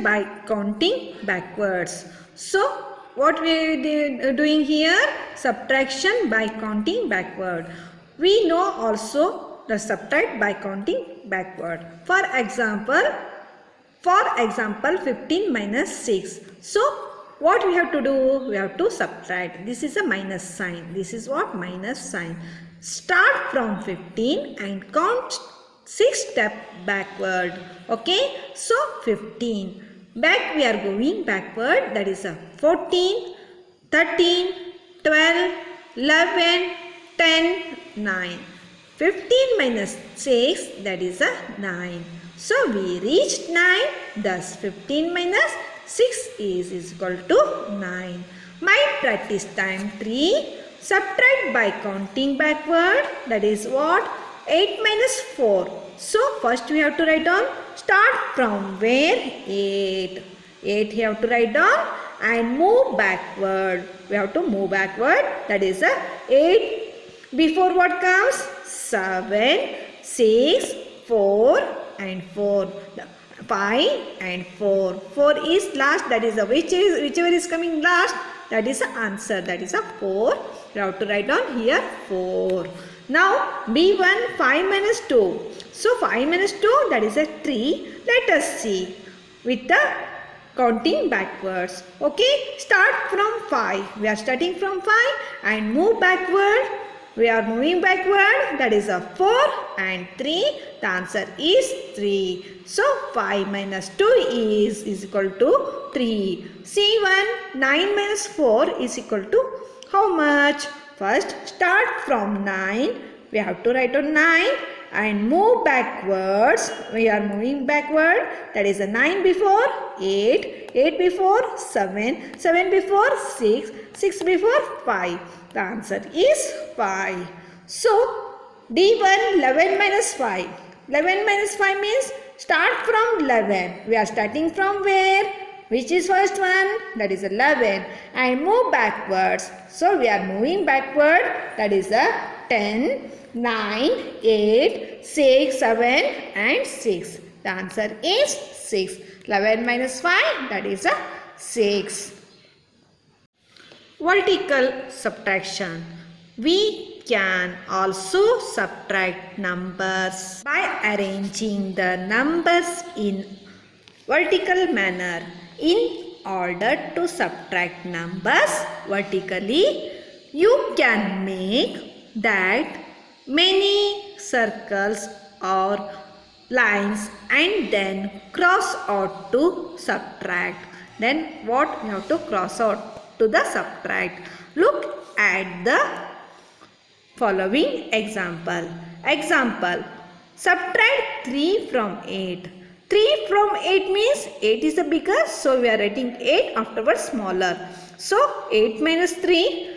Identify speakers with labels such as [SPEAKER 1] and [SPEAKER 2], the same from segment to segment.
[SPEAKER 1] by counting backwards. So what we are doing here? Subtraction by counting backward. We know also the subtract by counting backward. For example 15 minus 6. So what we have to do? We have to subtract. This is a minus sign. This is what? Minus sign. Start from 15 and count 6 steps backward. Okay. So 15. Back we are going backward. That is a 14, 13, 12, 11, 10, 9. 15 minus 6, that is a 9. So we reached 9. Thus 15 minus 6 is equal to 9. My practice time 3. Subtract by counting backward. That is what? 8 minus 4. So first we have to write down. Start from where? 8. 8 we have to write down and move backward. We have to move backward. That is a 8. Before what comes? 7, 6, 4 and 4. 5 and 4. 4 is last. That is a whichever is coming last. That is the answer. That is a 4. We have to write down here 4. Now B1 5 minus 2. So 5 minus 2, that is a 3. Let us see with the counting backwards. Okay, start from 5. We are starting from 5 and move backward. We are moving backward. That is a 4 and 3. The answer is 3. So 5 minus 2 is equal to 3. C1 9 minus 4 is equal to how much? First start from 9. We have to write on 9 and move backwards. We are moving backward. That is a 9 before 8, 8 before 7, 7 before 6, 6 before 5. The answer is 5. So D1 11 minus 5. 11 minus 5 means start from 11. We are starting from where? Which is first one? That is 11. And move backwards. So we are moving backward. That is a 10, 9, 8, 6, 7 and 6. The answer is 6. 11 minus 5, that is a 6. Vertical subtraction. We can also subtract numbers by arranging the numbers in vertical manner. In order to subtract numbers vertically, you can make that many circles or lines and then cross out to subtract. Then what we have to cross out to the subtract? Look at the following example. Example, subtract 3 from 8. 3 from 8 means 8 is the biggest, so we are writing 8 afterwards smaller. So 8 minus 3.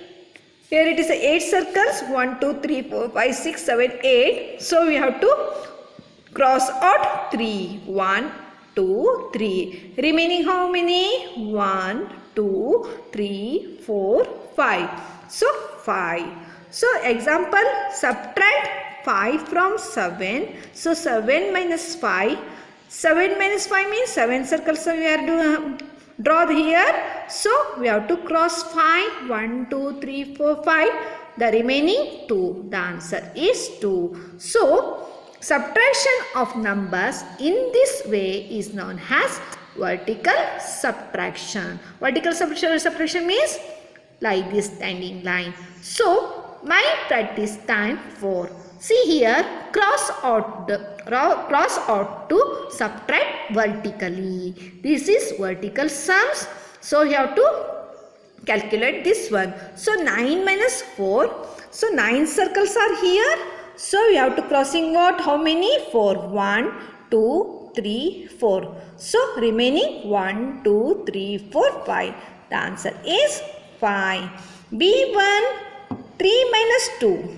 [SPEAKER 1] Here it is 8 circles. 1, 2, 3, 4, 5, 6, 7, 8. So we have to cross out 3. 1, 2, 3. Remaining how many? 1, 2, 3, 4, 5. So 5. So example, subtract 5 from 7. So 7 minus 5. 7 minus 5 means 7 circles we are doing. Draw here. So we have to cross 5. 1, 2, 3, 4, 5. The remaining 2. The answer is 2. So subtraction of numbers in this way is known as vertical subtraction. Vertical subtraction means like this standing line. So my practice time 4. See here, cross out to subtract vertically. This is vertical sums. So you have to calculate this one. So 9 minus 4. So 9 circles are here. So we have to crossing out how many? 4. 1, 2, 3, 4. So remaining 1, 2, 3, 4, 5. The answer is 5. B1 3 minus 2.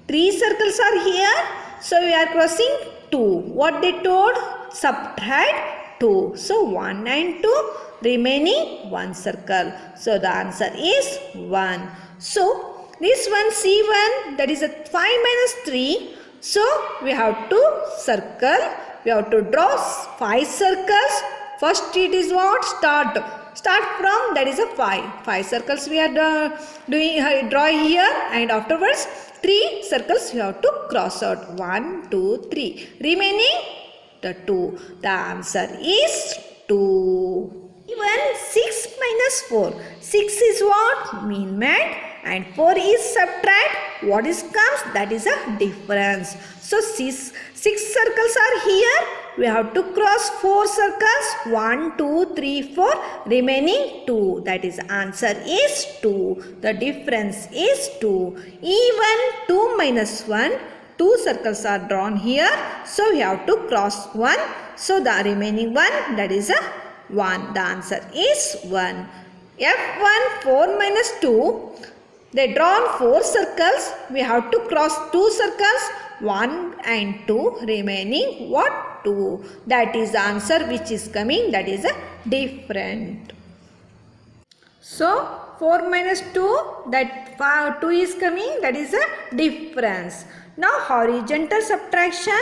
[SPEAKER 1] 3 circles are here. So we are crossing 2. What they told? Subtract 2. So 1 and 2. Remaining 1 circle. So the answer is 1. So this one C1, that is a 5 minus 3. So we have to circle. We have to draw 5 circles First it is what? Start. Start from, that is a 5. 5 circles we are draw here, and afterwards 3 circles you have to cross out. 1, 2, 3. Remaining the 2. The answer is 2. Even 6 minus 4. 6 is what? Mean mat, and 4 is subtract. What is comes? That is a difference. So 6 circles are here. We have to cross 4 circles. 1, 2, 3, 4. Remaining 2. That is answer is 2. The difference is 2. Even 2 minus 1. 2 circles are drawn here. So we have to cross 1. So the remaining 1, that is a 1. The answer is 1. F1 4 minus 2. They drawn 4 circles. We have to cross 2 circles. 1 and 2. Remaining what? 2. That is the answer which is coming. That is a different. So 4 minus 2. That 2 is coming. That is a difference. Now horizontal subtraction.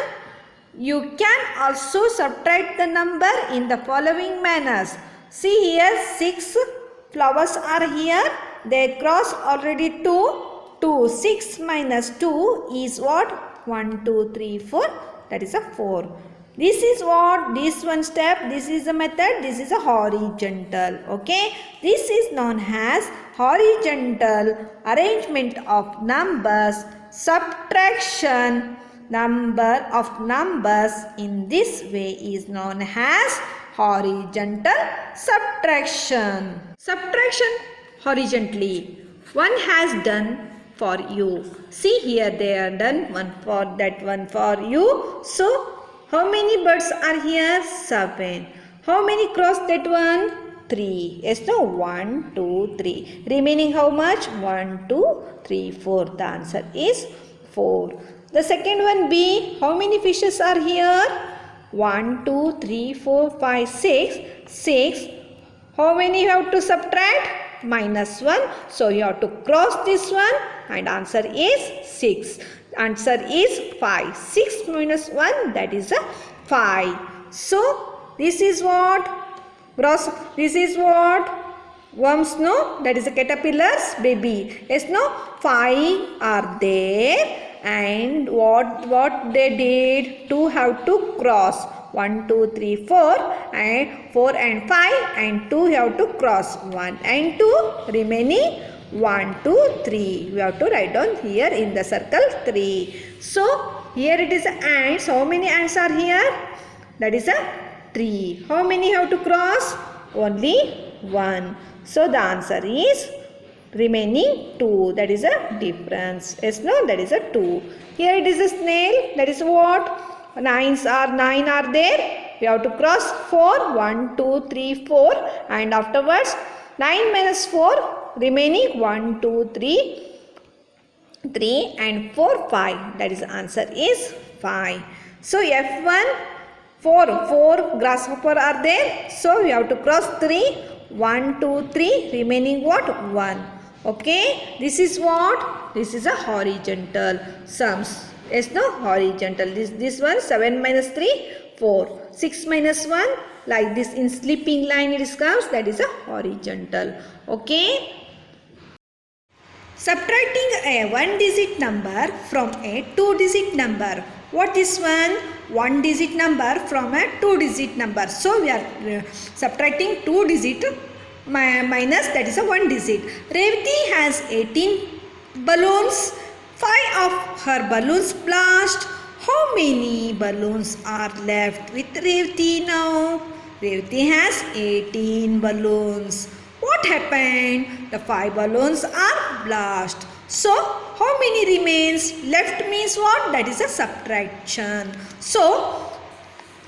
[SPEAKER 1] You can also subtract the number in the following manners. See here 6 flowers are here. They cross already 2. 2. 6 minus 2 is what? 1, 2, 3, 4. That is a 4. This is what? This one step. This is a method. This is a horizontal. Okay. This is known as horizontal arrangement of numbers. Subtraction. Number of numbers in this way is known as horizontal subtraction. Subtraction horizontally. One has done for you. See here they are done one for that one for you. So how many birds are here? 7. How many cross that one? 3. Yes, no? 1, 2, 3. Remaining how much? 1, 2, 3, 4. The answer is 4. The second one B. How many fishes are here? 1, 2, 3, 4, 5, 6. 6. How many you have to subtract? Minus 1. So you have to cross this one, and answer is 6. Answer is 5. 6 minus 1, that is a 5. So this is what? Gross. This is what? Worms, no? That is a caterpillar's baby. Yes, no? 5 are there. And what they did? 2 have to cross. 1, 2, 3, 4 and 4 and 5 and 2 have to cross. 1 and 2 remaining 1, 2, 3. We have to write down here in the circle 3. So here it is ants. How many ants are here? That is a 3. How many have to cross? Only 1. So the answer is remaining 2. That is a difference. Yes, no? That is a 2. Here it is a snail. That is what? 9 are there. We have to cross 4. 1, 2, 3, 4. And afterwards 9 minus 4. Remaining 1, 2, 3. 3 and 4, 5. That is the answer is 5. So F1 4 grasshopper are there. So we have to cross 3. 1, 2, 3. Remaining what? 1. Okay, this is what? This is a horizontal sums. Yes, no? Horizontal. This one 7 minus 3, 4. 6 minus 1, like this in sleeping line it comes. That is a horizontal. Okay. Subtracting a 1-digit number from a 2-digit number. What is one? 1-digit number from a 2-digit number. So we are subtracting 2-digit minus, that is a 1-digit. Revati has 18 balloons. 5 of her balloons blast. How many balloons are left with Revati now? Revati has 18 balloons. What happened? The 5 balloons are blast. So how many remains? Left means what? That is a subtraction. So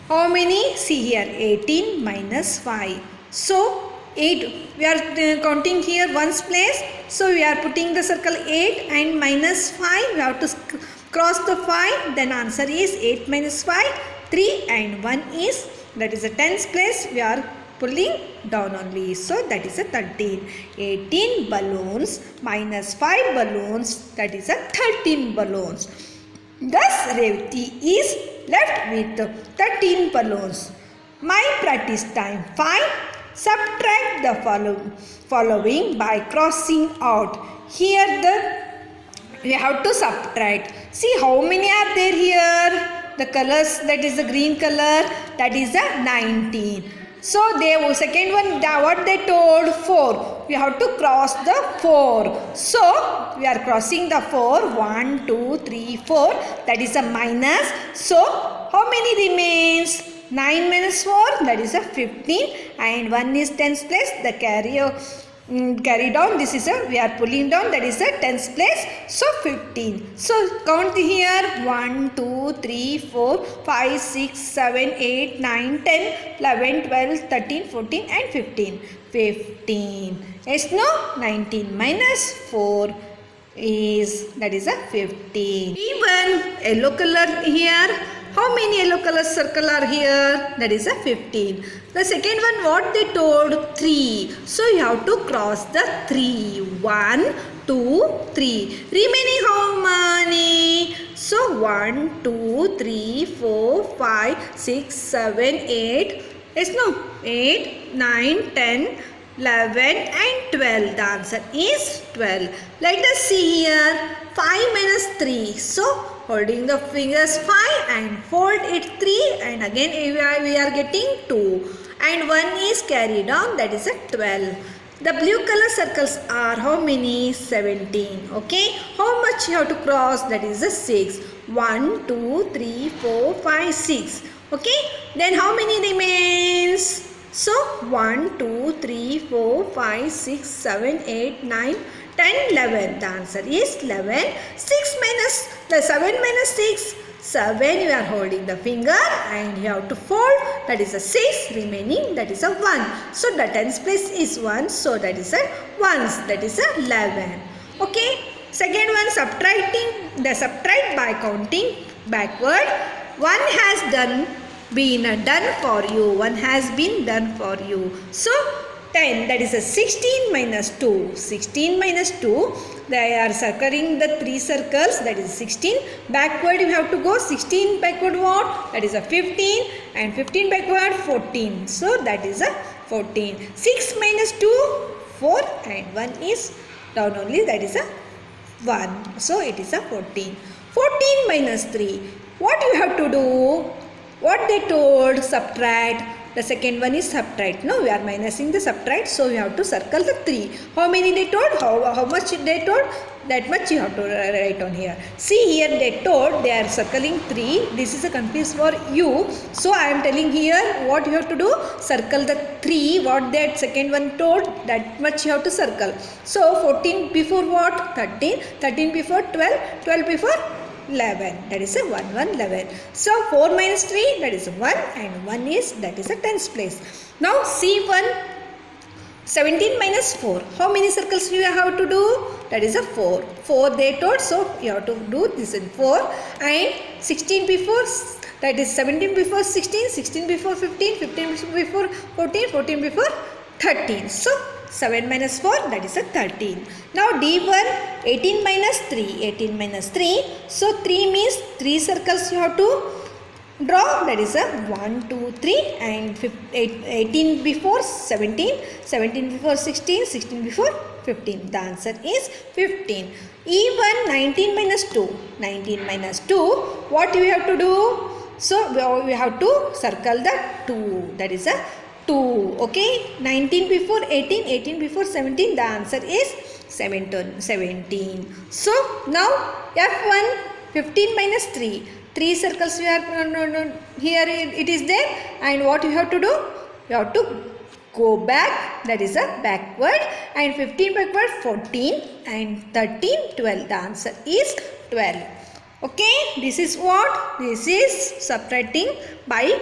[SPEAKER 1] how many? See here 18 minus 5. So 8, we are counting here ones place. So we are putting the circle 8 and minus 5. We have to cross the 5. Then answer is 8 minus 5. 3 and 1 is, that is a tens place. We are pulling down only. So that is a 13. 18 balloons minus 5 balloons, that is a 13 balloons. Thus Revati is left with 13 balloons. My practice time 5. Subtract the following by crossing out. Here we have to subtract. See how many are there here. The colors, that is the green color, that is a 19. So the second one, what they told 4. We have to cross the 4. So we are crossing the 4. 1, 2, 3, 4. That is a minus. So how many remains? 9 minus 4, that is a 15, and 1 is tens place, the carry down, this is we are pulling down, that is a tens place, so 15. So count here 1, 2, 3, 4, 5, 6, 7, 8, 9, 10, 11, 12, 13, 14 and 15. 15. Yes, no? 19 minus 4 is, that is a 15. Even yellow color here. How many yellow color circle are here? That is a 15. The second one, what they told? 3. So you have to cross the 3. 1, 2, 3. Remaining how many? So 1, 2, 3, 4, 5, 6, 7, 8. Yes, no? 8, 9, 10, 11 and 12. The answer is 12. Let us see here. 5 minus 3. So holding the fingers 5 and fold it 3 and again we are getting 2 and 1 is carried down, that is a 12. The blue color circles are how many? 17. Okay. How much you have to cross? That is a 6. 1, 2, 3, 4, 5, 6. Okay. Then how many remains? So 1, 2, 3, 4, 5, 6, 7, 8, 9, 10, 11. The answer is 11. 6 minus the 7 minus 6. 7 you are holding the finger and you have to fold. That is a 6. Remaining, that is a 1. So the tens place is 1. So that is a 1s. That is a 11. Okay. Second one, subtracting. The subtract by counting backward. One has been done for you. One has been done for you. So 10, that is a 16 minus 2. 16 minus 2, they are circling the 3 circles, that is 16. Backward you have to go. 16 backward what? That is a 15 and 15 backward 14. So that is a 14. 6 minus 2, 4 and 1 is down only, that is a 1. So it is a 14. 14 minus 3. What you have to do? What they told? Subtract. The second one is subtract. No, we are minusing the subtract. So you have to circle the 3. How many they told? How much they told? That much you have to write on here. See here they told they are circling 3. This is a confuse for you. So I am telling here what you have to do. Circle the 3. What that second one told, that much you have to circle. So 14 before what? 13. 13 before 12. 12 before 11. That is a 1, 1, 11. So 4 minus 3, that is 1 and 1 is, that is a tens place. Now see 1. 17 minus 4. How many circles you have to do? That is a 4. 4 they told, so you have to do this in 4. And 16 before, that is 17 before 16, 16 before 15, 15 before 14, 14 before 13. So 7 minus 4, that is a 13. Now D1, 18 minus 3. 18 minus 3. So 3 means 3 circles you have to draw. That is a 1, 2, 3 and 18 before 17. 17 before 16. 16 before 15. The answer is 15. E1, 19 minus 2. 19 minus 2. What you have to do? So we have to circle the 2. That is a 2. Okay. 19 before 18. 18 before 17. The answer is 17. So now F1, 15 minus 3. 3 circles we are here it is there, and what you have to do? You have to go back, that is a backward, and 15 backward 14 and 13 12. The answer is 12. Okay, this is what? This is subtracting by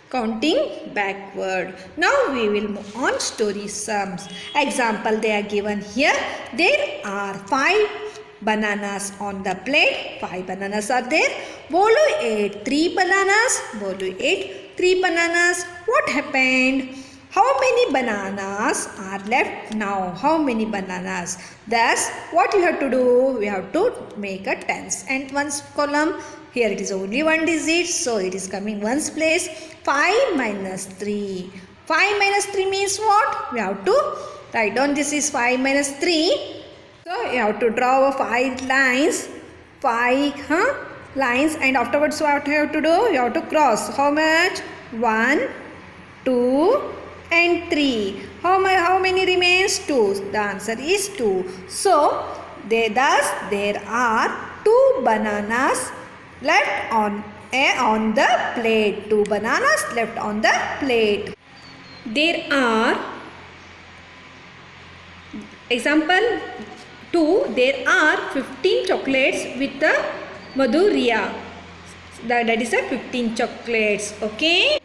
[SPEAKER 1] counting backward. Now we will move on story sums. Example they are given here. There are 5 bananas on the plate. 5 bananas are there. Bolu ate 3 bananas. Bolu ate 3 bananas. What happened? How many bananas are left now? How many bananas? Thus, what you have to do? We have to make a tens and ones column. Here it is only one digit, so it is coming ones place. 5 minus 3. 5 minus 3 means what? We have to write down this is 5 minus 3. So you have to draw 5 lines. 5 lines, and afterwards what you have to do? You have to cross. How much? 1, 2 and 3. How many remains? 2. The answer is 2. So thus there are 2 bananas left on the plate. 2 bananas left on the plate. There are, example 2, there are 15 chocolates with the Madhurya. That is a 15 chocolates. Okay.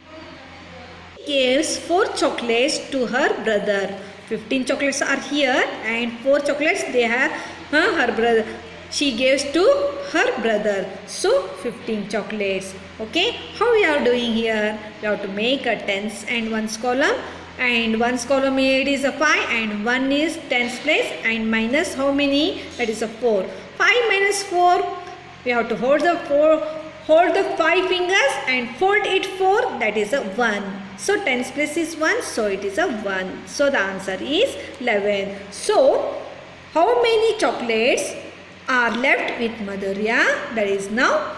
[SPEAKER 1] Gives 4 chocolates to her brother. 15 chocolates are here and 4 chocolates they have her brother. She gives to her brother. So 15 chocolates. Okay. How we are doing here? We have to make a tens and ones column. And ones column it is a 5 and 1 is tens place and minus how many? That is a 4. 5 minus 4. We have to hold the 5 fingers and fold it 4. That is a 1. So tens place is 1. So it is a 1. So the answer is 11. So how many chocolates are left with Madhurya? That is now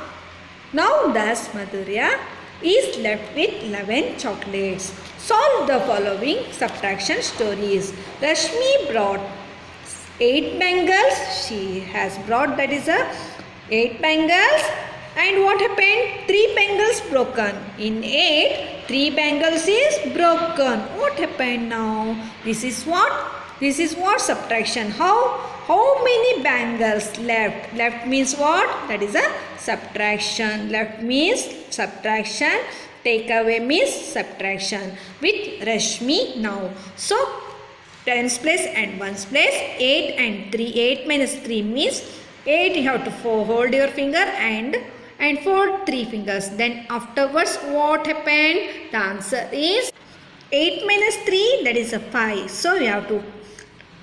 [SPEAKER 1] thus Madhurya is left with 11 chocolates. Solve the following subtraction stories. Rashmi brought 8 bangles. She has brought, that is a 8 bangles. And what happened? 3 bangles broken. In 8, 3 bangles is broken. What happened now? This is what subtraction. How many bangles left? Left means what? That is a subtraction. Left means subtraction. Take away means subtraction. With Rashmi now. So tens place and ones place. 8 and 3. 8 minus 3 means 8. You have to hold your finger and fold 3 fingers. Then afterwards what happened? The answer is 8 minus 3, that is a 5. So you have to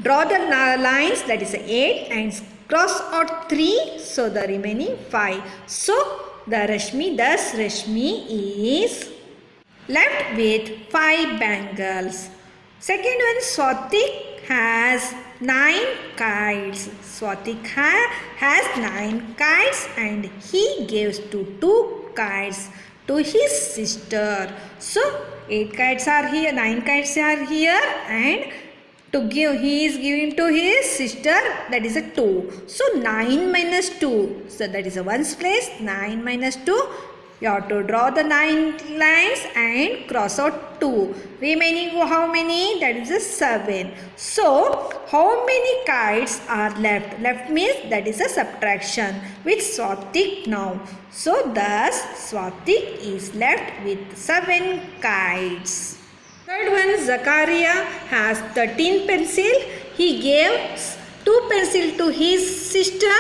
[SPEAKER 1] draw the lines, that is a 8, and cross out 3. So the remaining 5. So thus Rashmi is left with 5 bangles. Second one, Swatik has 9 kites. Swatik has 9 kites and he gives 2 kites to his sister. So 8 kites are here, 9 kites are here, and he is giving to his sister, that is a 2. So 9 minus 2. So that is a ones place. 9 minus 2. You have to draw the 9 lines and cross out 2. Remaining how many? That is a 7. So how many kites are left? Left means that is a subtraction with Swatik now. So thus Swatik is left with 7 kites. Third one, Zakaria has 13 pencils. He gave 2 pencils to his sister.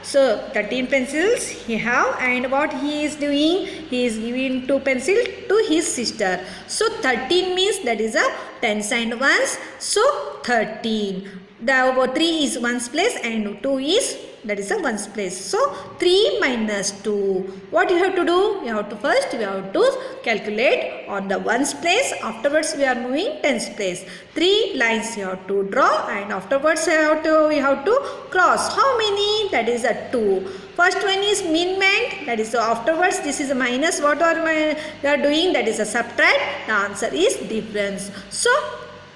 [SPEAKER 1] So 13 pencils he have, and what he is doing? He is giving 2 pencils to his sister. So 13 means that is a tens and ones. So 13. The 3 is ones place and 2 is, that is a ones place. So 3 minus 2. What you have to do? You have to calculate on the ones place. Afterwards we are moving tens place. 3 lines you have to draw, and afterwards we have to cross. How many? That is a 2. First one is min-ment. That is afterwards this is a minus. What we are doing? That is a subtract. The answer is difference. So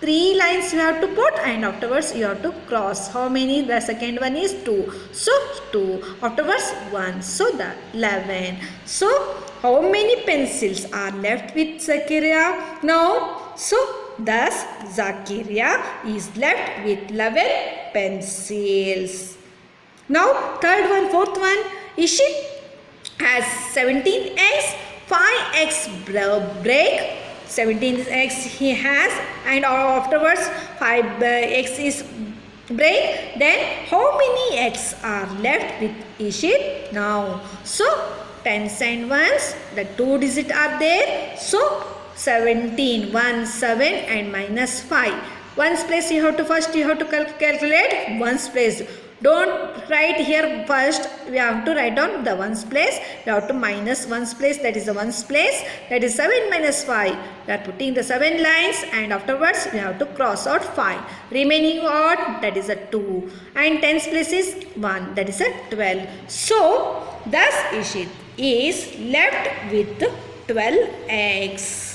[SPEAKER 1] 3 lines you have to put, and afterwards you have to cross. How many? The second one is 2. So 2. Afterwards 1. So the 11. So how many pencils are left with Zakaria now? So thus Zakaria is left with 11 pencils. Now third one, fourth one. Ishit has 17 eggs. 5 eggs break. 17 eggs he has, and afterwards 5 eggs is break. Then how many eggs are left with Ishit now? So tens and ones, the 2 digits are there. So 17, 1, 7 and minus 5. Ones place you have to calculate ones place. Don't write here first. We have to write down the ones place. We have to minus ones place. That is the ones place. That is 7 minus 5. We are putting the 7 lines and afterwards we have to cross out 5. Remaining what? That is a 2. And tens place is 1. That is a 12. So thus Ishit is left with 12 eggs.